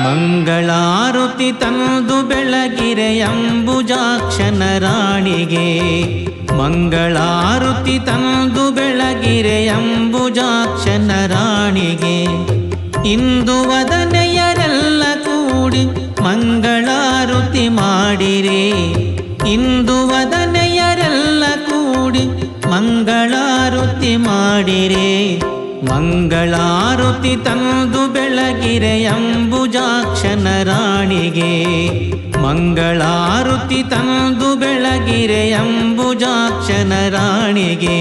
ಮಂಗಳಾರುತಿ ತಂದು ಬೆಳಗಿರೆ ಅಂಬುಜಾಕ್ಷನ ರಾಣಿಗೆ. ಮಂಗಳಾರುತಿ ತಂದು ಬೆಳಗಿರೆ ಅಂಬುಜಾಕ್ಷನ ರಾಣಿಗೆ. ಇಂದು ವದನೆಯರೆಲ್ಲ ಕೂಡಿ ಮಂಗಳಾರುತಿ ಮಾಡಿರೆ. ಇಂದು ವದನೆಯರೆಲ್ಲ ಕೂಡಿ ಮಂಗಳಾರುತಿ ಮಾಡಿರೆ. ಮಂಗಳಾರುತಿ ತಂದು ಬೆಳಗಿರೆ ಅಂಬುಜಾಕ್ಷನ ರಾಣಿಗೆ. ಮಂಗಳಾರುತಿ ತಂದು ಬೆಳಗಿರೆ ಅಂಬುಜಾಕ್ಷನ ರಾಣಿಗೆ.